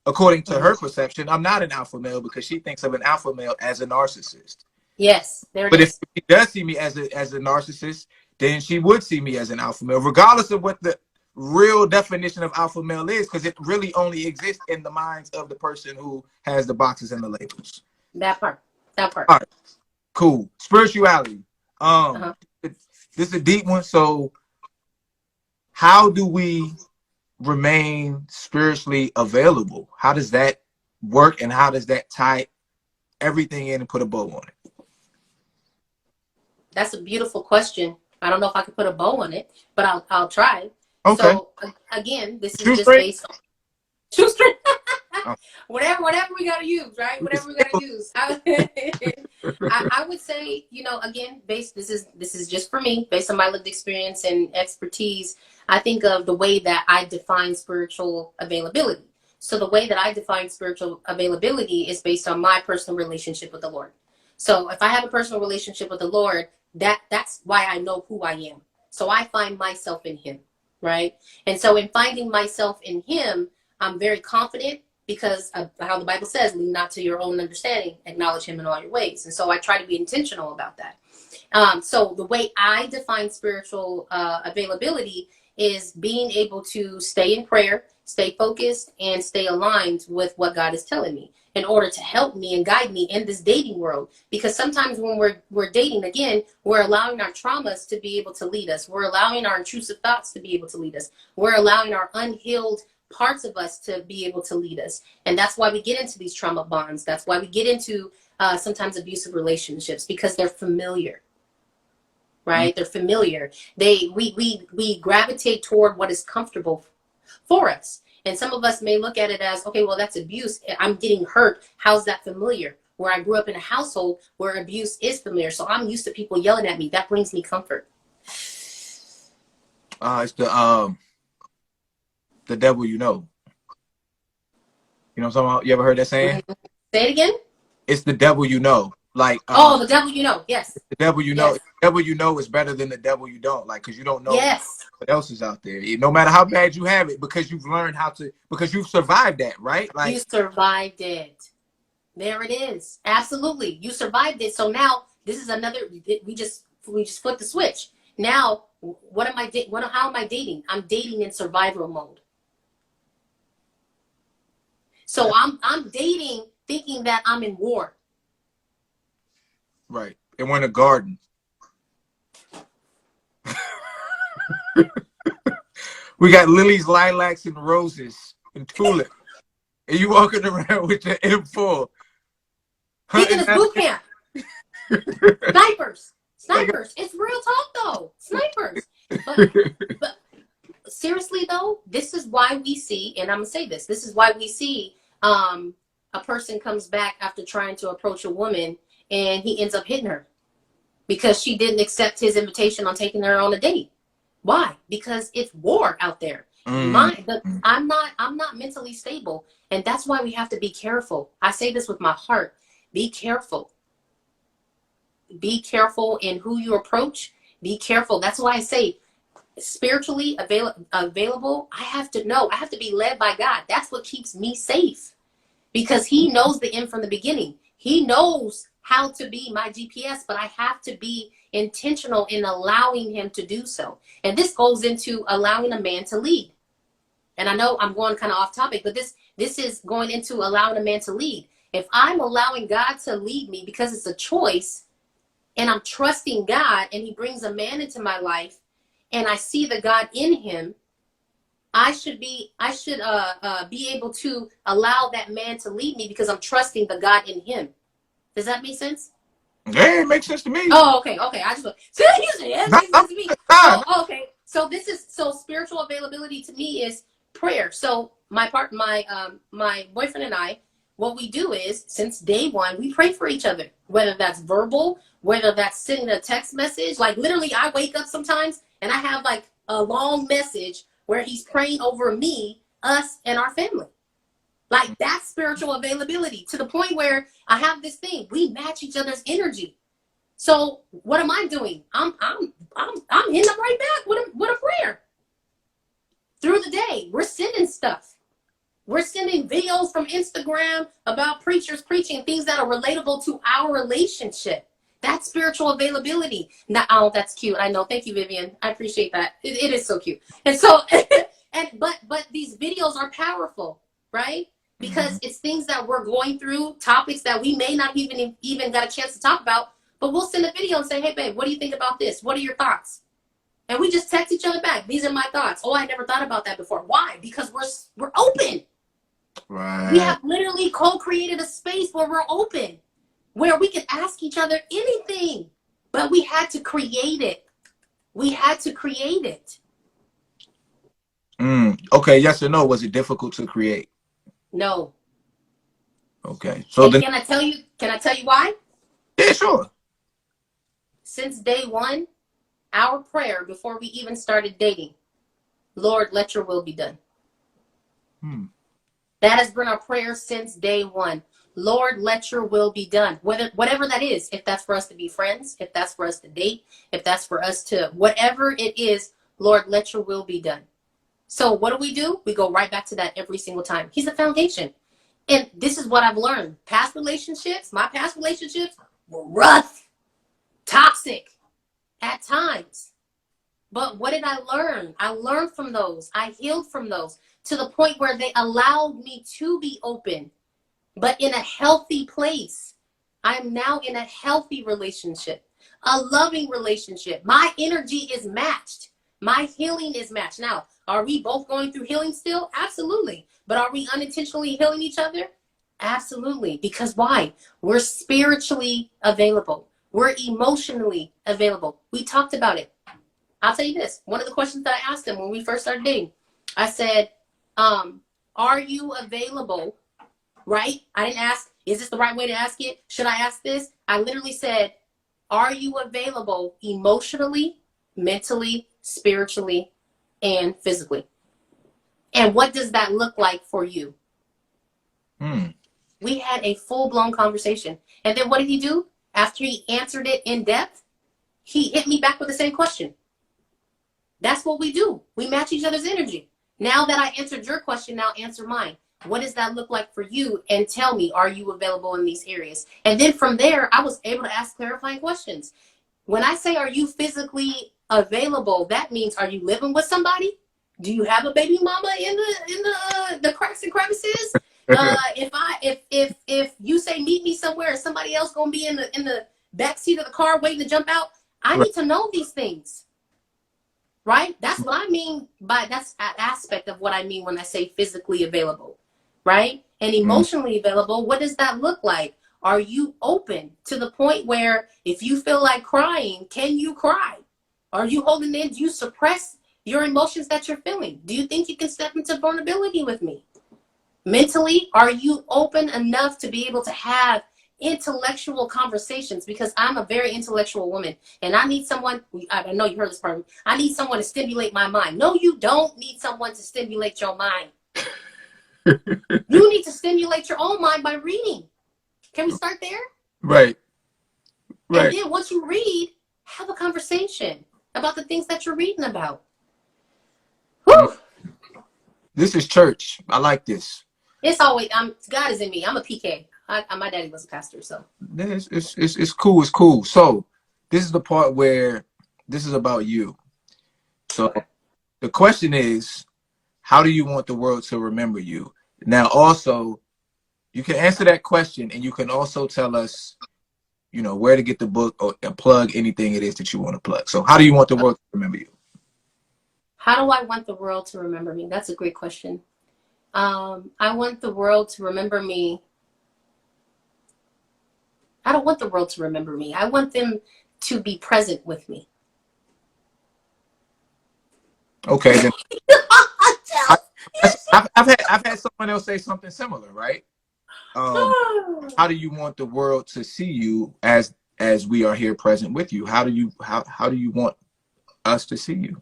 B: According to
A: Hmm.
B: her perception, I'm not an alpha male because she thinks of an alpha male as a narcissist.
A: Yes, there it
B: But if
A: is.
B: she does see me as a narcissist, then she would see me as an alpha male, regardless of what the real definition of alpha male is, because it really only exists in the minds of the person who has the boxes and the labels.
A: That part. That part.
B: All right, cool. Spirituality.
A: Uh-huh.
B: This is a deep one. So, how do we remain spiritually available? How does that work, and how does that tie everything in and put a bow on it?
A: That's a beautiful question. I don't know if I could put a bow on it, but I'll try.
B: Okay.
A: So again, this is
B: Shoe
A: just
B: straight?
A: based on shoestring.
B: Oh.
A: whatever we gotta use, right? Whatever we gotta use. I would say, again, this is just for me, based on my lived experience and expertise. I think of the way that I define spiritual availability. So the way that I define spiritual availability is based on my personal relationship with the Lord. So if I have a personal relationship with the Lord, that's why I know who I am. So I find myself in Him, right? And so in finding myself in Him, I'm very confident because of how the Bible says, lean not to your own understanding, acknowledge Him in all your ways. And so I try to be intentional about that. So the way I define spiritual availability is being able to stay in prayer, stay focused, and stay aligned with what God is telling me in order to help me and guide me in this dating world. Because sometimes when we're dating, again, we're allowing our traumas to be able to lead us. We're allowing our intrusive thoughts to be able to lead us. We're allowing our unhealed parts of us to be able to lead us. And that's why we get into these trauma bonds. That's why we get into sometimes abusive relationships, because they're familiar. Right? They're familiar. We gravitate toward what is comfortable for us. And some of us may look at it as, okay, well, that's abuse. I'm getting hurt. How's that familiar? Where I grew up in a household where abuse is familiar. So I'm used to people yelling at me. That brings me comfort.
B: It's the devil you know. You know what I'm talking about? You ever heard that saying?
A: Mm-hmm. Say it again.
B: It's the devil you know. Like
A: The devil you know. Yes.
B: the devil you know.
A: Yes.
B: The devil you know is better than the devil you don't. Like, because you don't know
A: Yes.
B: what else is out there. No matter how bad you have it, because you've learned how to, because you've survived that, right? Like,
A: you survived it. There it is. Absolutely. You survived it. So now this is another, we just flipped the switch. Now, how am I dating? I'm dating in survival mode. So I'm dating thinking that I'm in war.
B: right. And we're in a garden. We got lilies, lilacs, and roses, and tulips. And you walking around with your M4.
A: Thinking it's boot camp. Snipers. It's real talk though. Snipers. But seriously though, this is why we see, and I'm gonna say this is why we see a person comes back after trying to approach a woman and he ends up hitting her because she didn't accept his invitation on taking her on a date. Why? Because it's war out there. I'm not mentally stable, and that's why we have to be careful. I say this with my heart. Be careful. Be careful in who you approach. Be careful. That's why I say spiritually available. I have to know. I have to be led by God. That's what keeps me safe, because He knows the end from the beginning. He knows how to be my GPS, but I have to be intentional in allowing Him to do so. And this goes into allowing a man to lead. And I know I'm going kind of off topic, but this is going into allowing a man to lead. If I'm allowing God to lead me because it's a choice, and I'm trusting God, and He brings a man into my life, and I see the God in him, I should be able to allow that man to lead me because I'm trusting the God in him. Does that make sense?
B: Yeah, it makes sense to me.
A: Oh, okay. I just it makes sense to me. So spiritual availability to me is prayer. So my boyfriend and I, what we do is, since day one, we pray for each other, whether that's verbal, whether that's sending a text message. Like literally, I wake up sometimes and I have like a long message where he's praying over me, us, and our family. Like that's spiritual availability to the point where I have this thing. We match each other's energy. So what am I doing? I'm hitting them right back with a prayer. Through the day, we're sending stuff. We're sending videos from Instagram about preachers preaching things that are relatable to our relationship. That's spiritual availability. Now, oh, that's cute. I know. Thank you, Vivian. I appreciate that. It is so cute. And so, but these videos are powerful, right? Because it's things that we're going through, topics that we may not even got a chance to talk about. But we'll send a video and say, "Hey, babe, what do you think about this? What are your thoughts?" And we just text each other back. These are my thoughts. Oh, I never thought about that before. Why? Because we're open.
B: Right.
A: We have literally co-created a space where we're open, where we can ask each other anything. But we had to create it. We had to create it.
B: Okay, yes or no? Was it difficult to create?
A: No.
B: Okay. So
A: And
B: then,
A: can I tell you why?
B: yeah, sure.
A: Since day one, our prayer before we even started dating, Lord, let your will be done. That has been our prayer since day one. Lord, let your will be done. Whatever that is, if that's for us to be friends, if that's for us to date, if that's for us to, whatever it is, Lord, let your will be done. So what do? We go right back to that every single time. He's the foundation. And this is what I've learned. My past relationships were rough, toxic at times. But what did I learn? I learned from those. I healed from those to the point where they allowed me to be open, but in a healthy place. I'm now in a healthy relationship, a loving relationship. My energy is matched. My healing is matched. Now, are we both going through healing still? Absolutely. But are we unintentionally healing each other? Absolutely. Because why? We're spiritually available. We're emotionally available. We talked about it. I'll tell you this. One of the questions that I asked him when we first started dating, I said, are you available? Right? I didn't ask, is this the right way to ask it? Should I ask this? I literally said, are you available emotionally, mentally, spiritually, and physically? And what does that look like for you? We had a full-blown conversation. And then what did he do? After he answered it in depth, he hit me back with the same question. That's what we do. We match each other's energy. Now that I answered your question, now answer mine. What does that look like for you? And tell me, are you available in these areas? And then from there, I was able to ask clarifying questions. When I say, are you physically available, that means, are you living with somebody? Do you have a baby mama in the cracks and crevices? If you say meet me somewhere, is somebody else gonna be in the back seat of the car waiting to jump out? I need to know these things. Right? That's what I mean that's an aspect of what I mean when I say physically available, right? And emotionally available, what does that look like? Are you open to the point where if you feel like crying, can you cry? Are you holding in? Do you suppress your emotions that you're feeling? Do you think you can step into vulnerability with me? Mentally, are you open enough to be able to have intellectual conversations? Because I'm a very intellectual woman and I need someone, I know you heard this part, I need someone to stimulate my mind. No, you don't need someone to stimulate your mind. You need to stimulate your own mind by reading. Can we start there?
B: Right.
A: And then once you read, have a conversation about the things that you're reading about. Whew.
B: This is church. I like this.
A: It's always, God is in me. I'm a PK. My daddy was a pastor, so.
B: It's cool. It's cool. So this is the part where this is about you. So the question is, how do you want the world to remember you? Now, also, you can answer that question and you can also tell us, where to get the book or plug anything it is that you want to plug. So how do you want the world to remember you?
A: How do I want the world to remember me? That's a great question. I want the world to remember me. I don't want the world to remember me. I want them to be present with me.
B: Okay, then I've had someone else say something similar, right? How do you want the world to see you as we are here present with you? How do you want us to see you?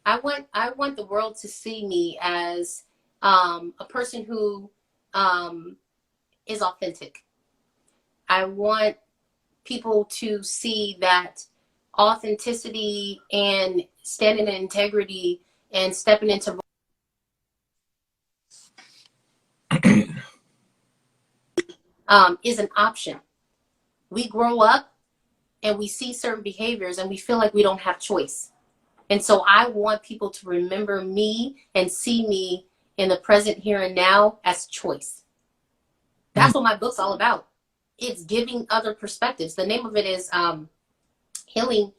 A: I want the world to see me as a person who is authentic. I want people to see that authenticity and standing in integrity and stepping into is an option. We grow up and we see certain behaviors and we feel like we don't have choice. And so I want people to remember me and see me in the present here and now as choice. That's what my book's all about. It's giving other perspectives. The name of it is healing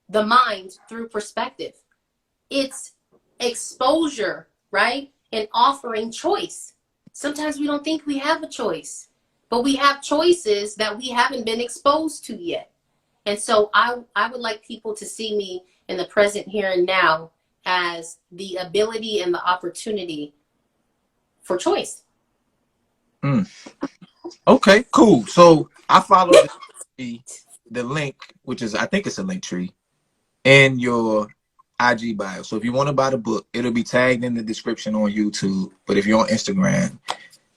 A: the mind through perspective. It's exposure, right? And offering choice. Sometimes we don't think we have a choice, but we have choices that we haven't been exposed to yet. And so I would like people to see me in the present here and now as the ability and the opportunity for choice.
B: Okay, cool. So I followed the link, which is, I think it's a link tree, in your IG bio. So if you want to buy the book, it'll be tagged in the description on YouTube. But if you're on Instagram,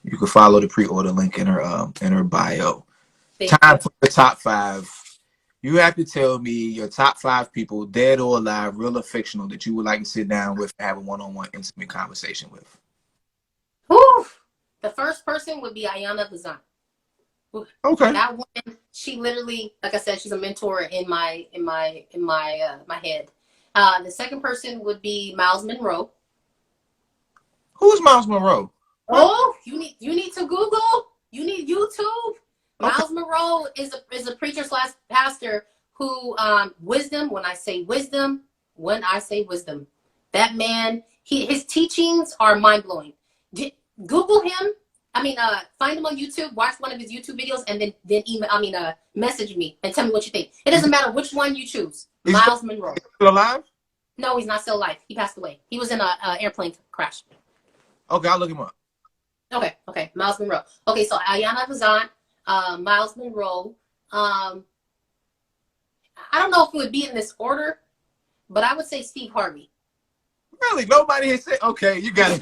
B: you can follow the pre-order link in her bio. Time for the top 5. You have to tell me your top 5 people, dead or alive, real or fictional, that you would like to sit down with and have a one-on-one intimate conversation with.
A: Whew. The first person would be Ayana Bazan.
B: Okay.
A: That woman, she literally, like I said, she's a mentor in my head. The second person would be Miles Monroe.
B: Who is Miles Monroe?
A: Oh, you need to Google. You need YouTube.
B: Okay.
A: Miles Monroe is a preacher / pastor who wisdom. When I say wisdom, that man, his teachings are mind blowing. Google him. Find him on YouTube. Watch one of his YouTube videos, and then email. Message me and tell me what you think. It doesn't matter which one you choose. Miles Monroe.
B: Still alive?
A: No, he's not still alive. He passed away. He was in an airplane crash.
B: Okay, I'll look him up.
A: Okay. Miles Monroe. Okay, so Ayana Bazan, Miles Monroe. I don't know if it would be in this order, but I would say Steve Harvey.
B: Really? Nobody has said, okay, you got it.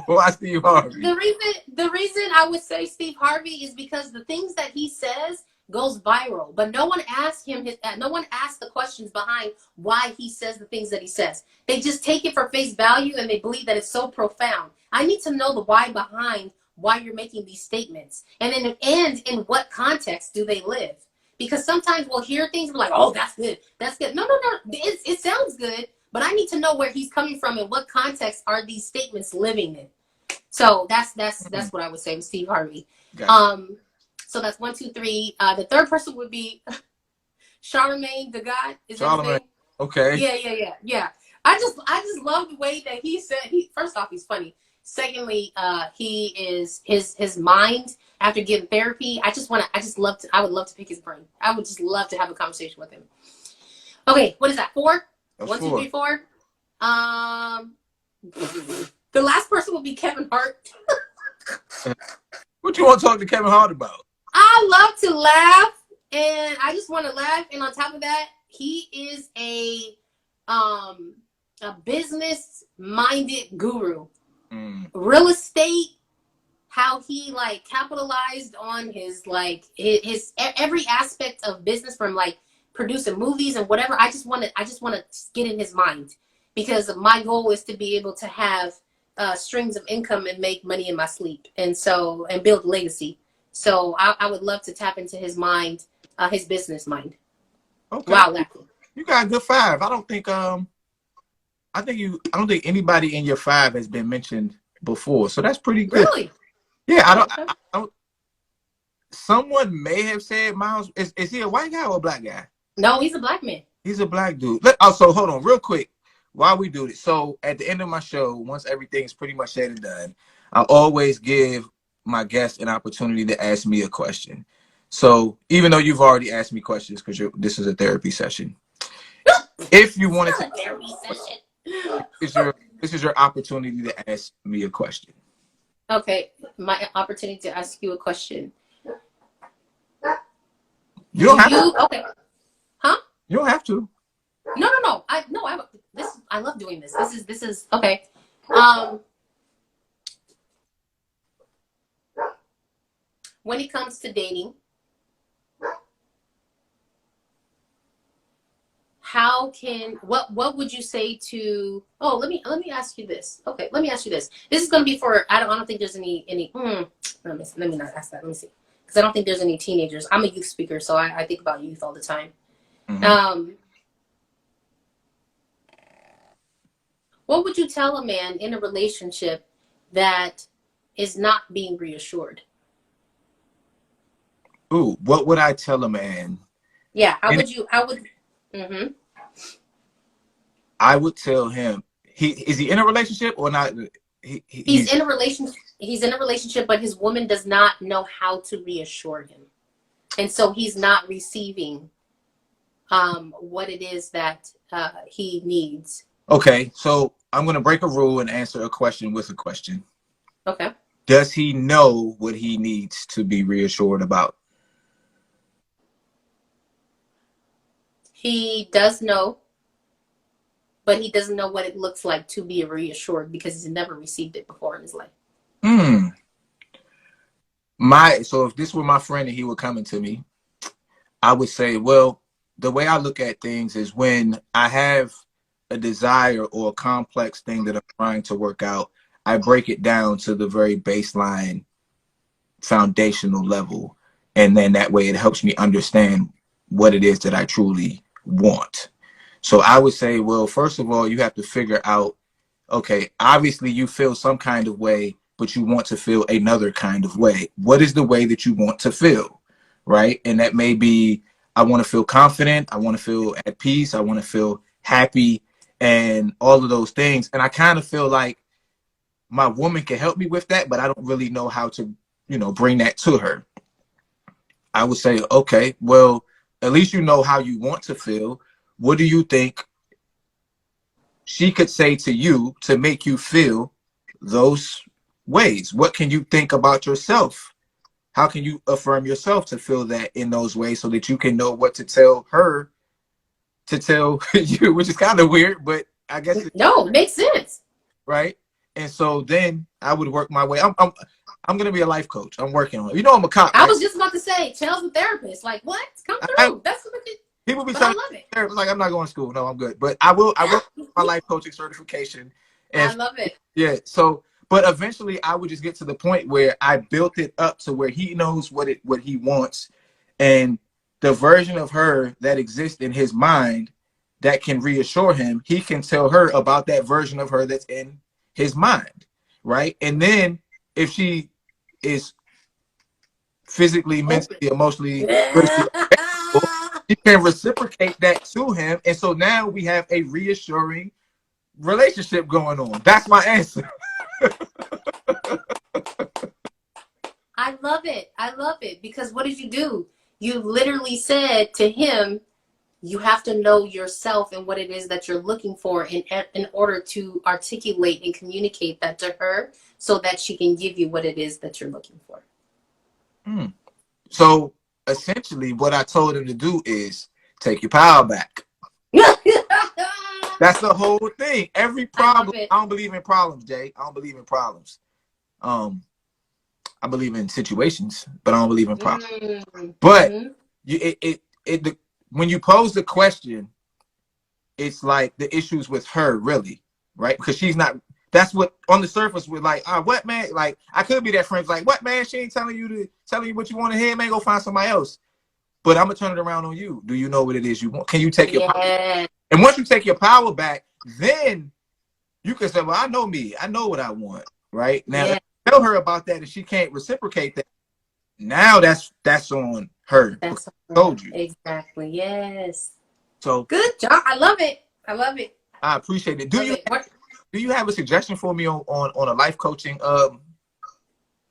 B: Why Steve Harvey?
A: The reason I would say Steve Harvey is because the things that he says goes viral, but no one asks him no one asks the questions behind why he says the things that he says. They just take it for face value and they believe that it's so profound. I need to know the why behind why you're making these statements, and in what context do they live? Because sometimes we'll hear things and be like, oh, that's good. No. It sounds good, but I need to know where he's coming from and what context are these statements living in. So that's what I would say with Steve Harvey. Gotcha. So that's 1, 2, 3. The third person would be Charlemagne the God. Is that his name? Okay. Yeah. I just love the way that he said. First off, he's funny. Secondly, he is his mind after getting therapy. I would love to pick his brain. I would just love to have a conversation with him. Okay, what is that? 4? That's 1, 2, 3, 4. The last person will be Kevin Hart.
B: What you want to talk to Kevin Hart about?
A: I love to laugh, and I just want to laugh. And on top of that, he is a business-minded guru. Real estate, how he capitalized on his every aspect of business, from producing movies and whatever. I just want to get in his mind, because my goal is to be able to have streams of income and make money in my sleep, and build legacy. So I would love to tap into his mind, his business mind.
B: Okay.
A: Wow, laughing.
B: You got a good 5. I don't think anybody in your 5 has been mentioned before, so that's pretty good.
A: Really?
B: Yeah, I don't. Someone may have said Miles. Is he a white guy or a black guy?
A: No, he's a black man.
B: He's a black dude. So hold on, real quick, while we do this. So at the end of my show, once everything's pretty much said and done, I always give my guests an opportunity to ask me a question. So even though you've already asked me questions, because this is a therapy session, if you wanted to, therapy session, this is your opportunity to ask me a question.
A: Okay, my opportunity to ask you a question.
B: You don't have to.
A: Okay. Huh?
B: You don't have to.
A: No. love doing this. This is okay. Um, when it comes to dating, what would you say to? Oh, let me ask you this. Okay, let me ask you this. This is going to be for. I don't think there's any. Let me not ask that. Let me see, because I don't think there's any teenagers. I'm a youth speaker, so I think about youth all the time.
B: Mm-hmm.
A: What would you tell a man in a relationship that is not being reassured?
B: Ooh, what would I tell a man?
A: Yeah, how
B: And
A: would you? I would. Mm-hmm.
B: I would tell him, is he in a relationship or not?
A: He's
B: He's
A: in a relationship. He's in a relationship, but his woman does not know how to reassure him, and so he's not receiving what it is that he needs.
B: okay. So I'm gonna break a rule and answer a question with a question.
A: Okay.
B: Does he know what he needs to be reassured about?
A: He does know, but he doesn't know what it looks like to be reassured because he's never received it before in his life.
B: Hmm. So if this were my friend and he were coming to me, I would say, well, the way I look at things is when I have a desire or a complex thing that I'm trying to work out, I break it down to the very baseline foundational level. And then that way it helps me understand what it is that I truly want. So I would say, well, first of all, you have to figure out, okay, obviously you feel some kind of way, but you want to feel another kind of way. What is the way that you want to feel? Right. And that may be, I want to feel confident. I want to feel at peace. I want to feel happy and all of those things. And I kind of feel like my woman can help me with that, but I don't really know how to, bring that to her. I would say, okay, well, at least you know how you want to feel. What do you think she could say to you to make you feel those ways? What can you think about yourself? How can you affirm yourself to feel that in those ways so that you can know what to tell her to tell you, which is kind of weird, but I guess it's
A: No, it makes sense.
B: right. And so then I would work my way. I'm gonna be a life coach. I'm working on it. You know I'm a cop,
A: I
B: right?
A: was just about to say, Chel's a therapist. Like, what? Come
B: I,
A: through. That's what it,
B: people be
A: but I
B: trying to
A: love it.
B: like I'm not going to school. No, I'm good. But I will my life coaching certification.
A: I
B: And
A: love it.
B: yeah, so but eventually I would just get to the point where I built it up to where he knows what he wants, and the version of her that exists in his mind that can reassure him, he can tell her about that version of her that's in his mind, right? And then if she is physically, mentally,
A: Open.
B: emotionally, spiritually available, she can reciprocate that to him, and so now we have a reassuring relationship going on. That's my answer.
A: I love it. I love it because what did you do? You literally said to him, you have to know yourself and what it is that you're looking for in order to articulate and communicate that to her so that she can give you what it is that you're looking for.
B: Hmm. So essentially, what I told him to do is take your power back. That's the whole thing. Every
A: I love
B: problem.
A: it.
B: I don't believe in problems, Jay. I don't believe in problems. Um, I believe in situations, but I don't believe in problems. But
A: Mm-hmm.
B: you, when you pose the question, it's like the issues with her, really, right? Because she's not. That's what on the surface we're like, what man? Like I could be that friend, like what man? She ain't telling you what you want to hear, man. Go find somebody else. But I'm gonna turn it around on you. Do you know what it is you want? Can you take your power?
A: Yeah.
B: And once you take your power back, then you can say, well, I know me. I know what I want. Right now,
A: Yeah.
B: tell her about that, and she can't reciprocate that. Now that's on her. Because
A: That's
B: I told you.
A: exactly. Yes.
B: So
A: Good job. I love it. I love it.
B: I appreciate it.
A: Love it. What
B: Do you have a suggestion for me on a life coaching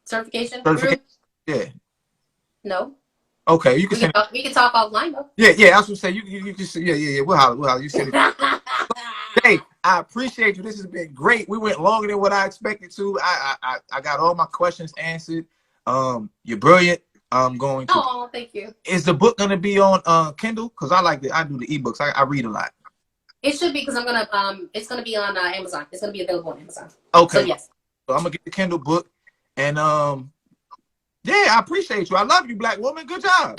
A: certification
B: certification?
A: group?
B: Yeah.
A: No.
B: Okay, you can send it.
A: We can talk offline though.
B: Yeah. I was gonna say you can say yeah. We'll holler. You send it. Hey, I appreciate you. This has been great. We went longer than what I expected to. I got all my questions answered. You're brilliant. I'm going to.
A: Oh, thank you.
B: Is the book gonna be on Kindle? Because I like it. I do the ebooks. I read a lot.
A: It should be because I'm gonna it's gonna be on Amazon. It's gonna be available on Amazon. So
B: Okay.
A: yes.
B: So I'm gonna get the Kindle book, and yeah, I appreciate you. I love you, black woman. Good job.